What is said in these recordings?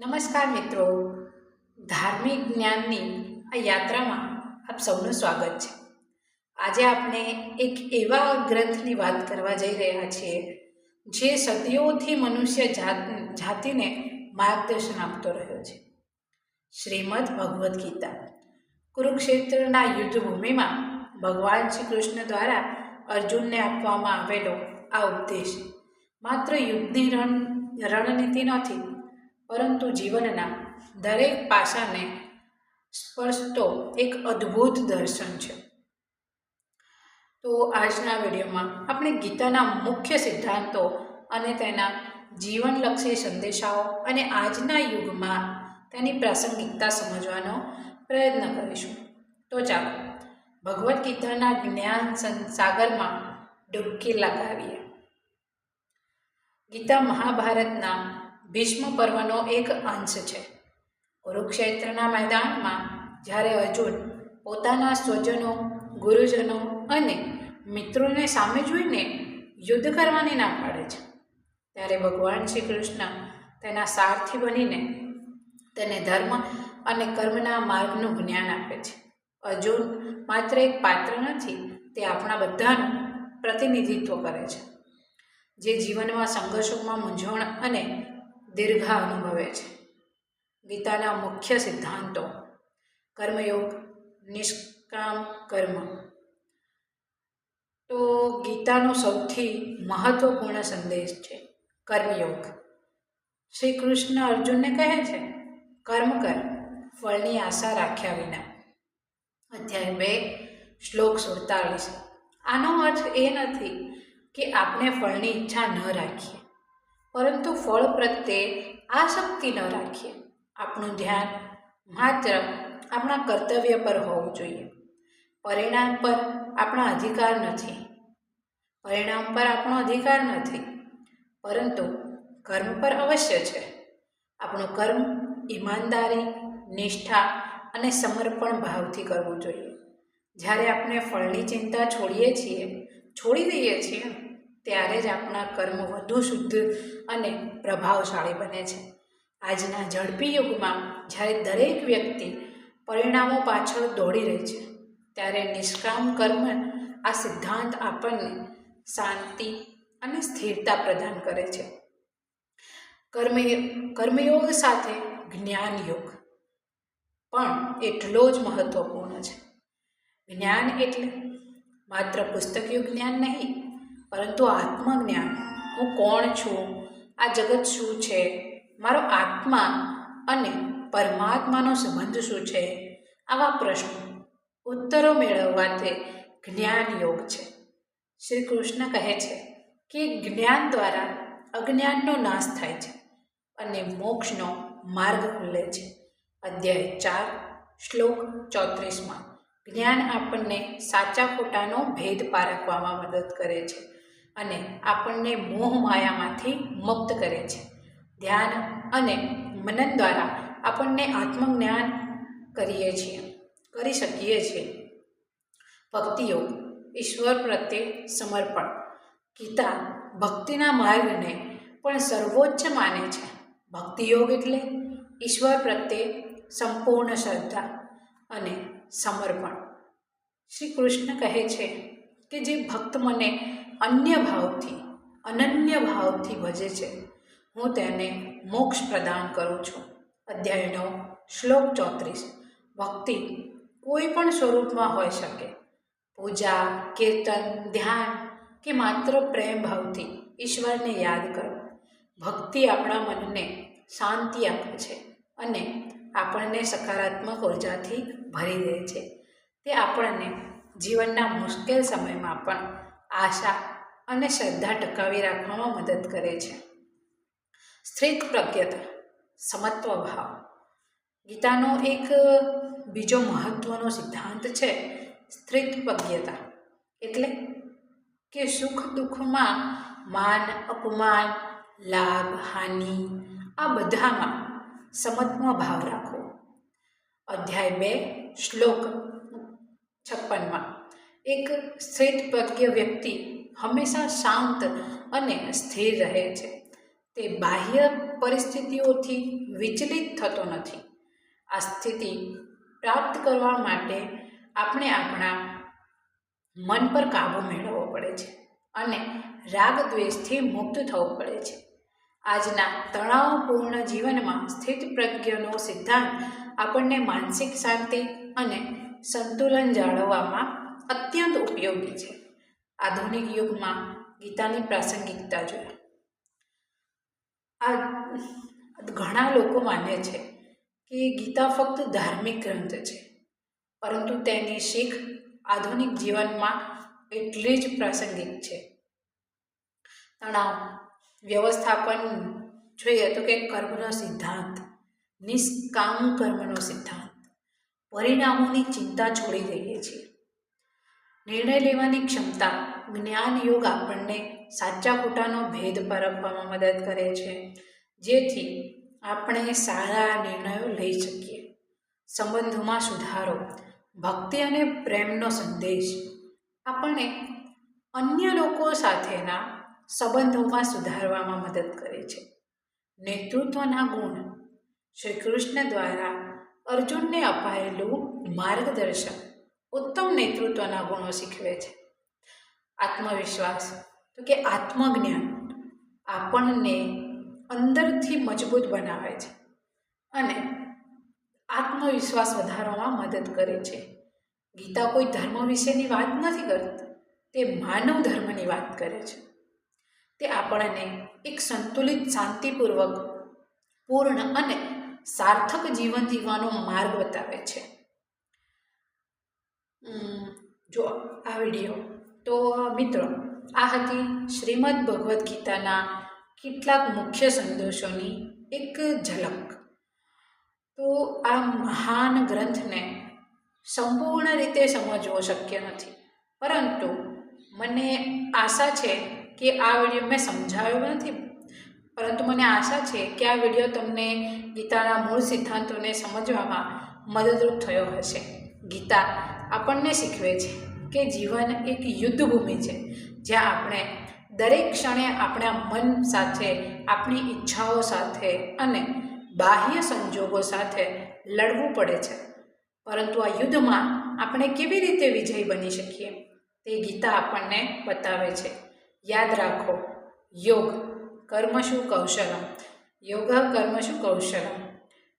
નમસ્કાર મિત્રો, ધાર્મિક જ્ઞાનની આ યાત્રામાં આપ સૌનું સ્વાગત છે. આજે આપણે એક એવા ગ્રંથની વાત કરવા જઈ રહ્યા છીએ જે સદીઓથી મનુષ્ય જાતિને માર્ગદર્શન આપતો રહ્યો છે. શ્રીમદ ભગવદ્ ગીતા. કુરુક્ષેત્રના યુદ્ધભૂમિમાં ભગવાન શ્રી કૃષ્ણ દ્વારા અર્જુનને આપવામાં આવેલો આ ઉપદેશ માત્ર યુદ્ધની રણનીતિ નથી, પરંતુ જીવનના દરેક પાસાને સ્પર્શતો એક અદ્ભુત દર્શન છે. તો આજના વિડીયોમાં આપણે ગીતાના મુખ્ય સિદ્ધાંતો અને તેના જીવનલક્ષી સંદેશાઓ અને આજના યુગમાં તેની પ્રાસંગિકતા સમજવાનો પ્રયત્ન કરીશું. તો ચાલો ભગવદ્ ગીતાના જ્ઞાન સાગરમાં ડૂબકી લગાવીએ. ગીતા મહાભારતના ભીષ્મ પર્વનો એક અંશ છે. કુરુક્ષેત્રના મેદાનમાં જ્યારે અર્જુન પોતાના સ્વજનો, ગુરુજનો અને મિત્રોને સામે જોઈને યુદ્ધ કરવાની ના પાડે છે, ત્યારે ભગવાન શ્રી કૃષ્ણ તેના સારથી બનીને તેને ધર્મ અને કર્મના માર્ગનું જ્ઞાન આપે છે. અર્જુન માત્ર એક પાત્ર નથી, તે આપણા બધાનું પ્રતિનિધિત્વ કરે છે, જે જીવનમાં સંઘર્ષોમાં મૂંઝવણ અને દીર્ઘા અનુભવે છે. ગીતાના મુખ્ય સિદ્ધાંતો: કર્મયોગ, નિષ્કામ કર્મ. તો ગીતાનો સૌથી મહત્વપૂર્ણ સંદેશ છે કર્મયોગ. શ્રી કૃષ્ણ અર્જુનને કહે છે, કર્મ કર, ફળની આશા રાખ્યા વિના. અધ્યાય 2, શ્લોક 47. આનો અર્થ એ નથી કે આપણે ફળની ઈચ્છા ન રાખીએ, પરંતુ ફળ પ્રત્યે આસક્તિ ન રાખીએ. આપણું ધ્યાન માત્ર આપણા કર્તવ્ય પર હોવું જોઈએ. પરિણામ પર આપણો અધિકાર નથી, પરંતુ કર્મ પર અવશ્ય છે. આપણું કર્મ ઈમાનદારી, નિષ્ઠા અને સમર્પણ ભાવથી કરવું જોઈએ. જ્યારે આપણે ફળની ચિંતા છોડી દઈએ છીએ, ત્યારે જ આપણા કર્મ વધુ શુદ્ધ અને પ્રભાવશાળી બને છે. આજના ઝડપી યુગમાં જ્યારે દરેક વ્યક્તિ પરિણામો પાછળ દોડી રહી છે, ત્યારે નિષ્કામ કર્મ આ સિદ્ધાંત આપણને શાંતિ અને સ્થિરતા પ્રદાન કરે છે. કર્મયોગ સાથે જ્ઞાન યોગ પણ એટલો જ મહત્વપૂર્ણ છે. જ્ઞાન એટલે માત્ર પુસ્તકીય જ્ઞાન નહીં, પરંતુ આત્મજ્ઞાન. હું કોણ છું, આ જગત શું છે, મારો આત્મા અને પરમાત્માનો સંબંધ શું છે, આવા પ્રશ્નો ઉત્તરો મેળવવા તે જ્ઞાન યોગ છે. શ્રી કૃષ્ણ કહે છે કે જ્ઞાન દ્વારા અજ્ઞાનનો નાશ થાય છે અને મોક્ષનો માર્ગ ખુલે છે. અધ્યાય 4, શ્લોક 34. જ્ઞાન આપણને સાચા ખોટાનો ભેદ પારખવામાં મદદ કરે છે અને આપણને મોહ માયામાંથી મુક્ત કરે છે. ધ્યાન અને મનન દ્વારા આપણને આત્મજ્ઞાન કરી શકીએ છીએ. ભક્તિયોગ, ઈશ્વર પ્રત્યે સમર્પણ. ગીતા ભક્તિના માર્ગને પણ સર્વોચ્ચ માને છે. ભક્તિયોગ એટલે ઈશ્વર પ્રત્યે સંપૂર્ણ શ્રદ્ધા અને સમર્પણ. શ્રી કૃષ્ણ કહે છે કે જે ભક્ત મને અનન્ય ભાવથી ભજે છે, હું તેને મોક્ષ પ્રદાન કરું છું. અધ્યાય 9, શ્લોક 34. ભક્તિ કોઈ પણ સ્વરૂપમાં હોઈ શકે. પૂજા, કીર્તન, ધ્યાન કે માત્ર પ્રેમ ભાવથી ઈશ્વરને યાદ કરો. ભક્તિ આપણા મનને શાંતિ આપે છે અને આપણને સકારાત્મક ઉર્જાથી ભરી દે છે. તે આપણને જીવનના મુશ્કેલ સમયમાં પણ આશા અને શ્રદ્ધા ટકાવી રાખવામાં મદદ કરે છે. સ્થિત પ્રજ્ઞતા, સમત્વ ભાવ. ગીતાનો એક બીજો મહત્વનો સિદ્ધાંત છે સ્થિત પ્રજ્ઞતા. એટલે કે સુખ દુઃખમાં, માન અપમાન, લાભ હાનિ, આ બધામાં સમત્વ ભાવ રાખવો. અધ્યાય 2, શ્લોક 56. એક સ્થિત પ્રજ્ઞ વ્યક્તિ હંમેશા શાંત અને સ્થિર રહે છે. તે બાહ્ય પરિસ્થિતિઓથી વિચલિત થતો નથી. આ સ્થિતિ પ્રાપ્ત કરવા માટે આપણે આપણા મન પર કાબૂ મેળવવો પડે છે અને રાગ દ્વેષથી મુક્ત થવું પડે છે. આજના તણાવપૂર્ણ જીવનમાં સ્થિત પ્રજ્ઞનો સિદ્ધાંત આપણને માનસિક શાંતિ અને સંતુલન જાળવવામાં અત્યંત ઉપયોગી છે. આધુનિક યુગમાં ગીતાની પ્રાસંગિકતા જોઈએ. આ ઘણા લોકો માને છે કે ગીતા ફક્ત ધાર્મિક ગ્રંથ છે, પરંતુ તેની શીખ આધુનિક જીવનમાં એટલી જ પ્રાસંગિક છે. તણાવ વ્યવસ્થાપન જોઈએ તો કે કર્મનો સિદ્ધાંત, નિષ્કામ કર્મનો સિદ્ધાંત, પરિણામોની ચિંતા છોડી દઈએ છીએ. નિર્ણય લેવાની ક્ષમતા, જ્ઞાન યોગ આપણને સાચા ખોટાનો ભેદ પારખવામાં મદદ કરે છે, જેથી આપણે સારા નિર્ણયો લઈ શકીએ. સંબંધોમાં સુધારો, ભક્તિ અને પ્રેમનો સંદેશ આપણને અન્ય લોકો સાથેના સંબંધોમાં સુધારવામાં મદદ કરે છે. નેતૃત્વના ગુણ, શ્રી કૃષ્ણ દ્વારા અર્જુનને અપાયેલું માર્ગદર્શન ઉત્તમ નેતૃત્વના ગુણો શીખવે છે. આત્મવિશ્વાસ તો કે આત્મજ્ઞાન આપણને અંદરથી મજબૂત બનાવે છે અને આત્મવિશ્વાસ વધારવામાં મદદ કરે છે. ગીતા કોઈ ધર્મ વિશેની વાત નથી કરતી, તે માનવ ધર્મની વાત કરે છે. તે આપણને એક સંતુલિત, શાંતિપૂર્વક, પૂર્ણ અને સાર્થક જીવન જીવવાનો માર્ગ બતાવે છે. જો આ વિડીયો તો મિત્રો, આ હતી શ્રીમદ્ ભગવદ્ ગીતાના કેટલાક મુખ્ય સંદેશોની એક ઝલક. તો આ મહાન ગ્રંથને સંપૂર્ણ રીતે સમજવો શક્ય નથી, પરંતુ મને આશા છે કે આ વિડીયો મેં સમજાવ્યો નથી, પરંતુ મને આશા છે કે આ વિડીયો તમને ગીતાના મૂળ સિદ્ધાંતોને સમજવામાં મદદરૂપ થયો હશે. ગીતા આપણને શીખવે છે કે જીવન એક યુદ્ધભૂમિ છે, જ્યાં આપણે દરેક ક્ષણે આપણા મન સાથે, આપણી ઈચ્છાઓ સાથે અને બાહ્ય સંજોગો સાથે લડવું પડે છે. પરંતુ આ યુદ્ધમાં આપણે કેવી રીતે વિજયી બની શકીએ તે ગીતા આપણને બતાવે છે. યાદ રાખો, યોગ કર્મશુ કૌશલમ, યોગ કર્મશુ કૌશલમ.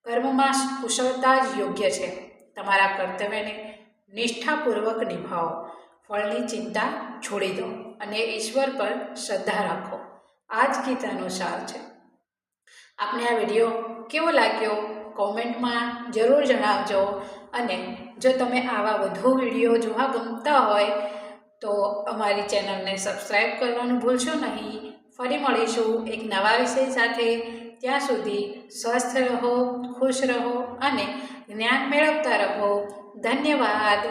કર્મમાં કુશળતા જ યોગ્ય છે. તમારા કર્તવ્યને નિષ્ઠાપૂર્વક નિભાવો, ફળની ચિંતા છોડી દો અને ઈશ્વર પર શ્રદ્ધા રાખો. આ જ ગીતાનો સાર છે. આપને આ વિડીયો કેવો લાગ્યો કોમેન્ટમાં જરૂર જણાવજો, અને જો તમે આવા વધુ વિડીયો જોવા ગમતા હોય તો અમારી ચેનલને સબસ્ક્રાઈબ કરવાનું ભૂલશો નહીં. ફરી મળીશું એક નવા વિષય સાથે. ત્યાં સુધી સ્વસ્થ રહો, ખુશ રહો અને જ્ઞાન મેળવતા રહો. ધન્યવાદ.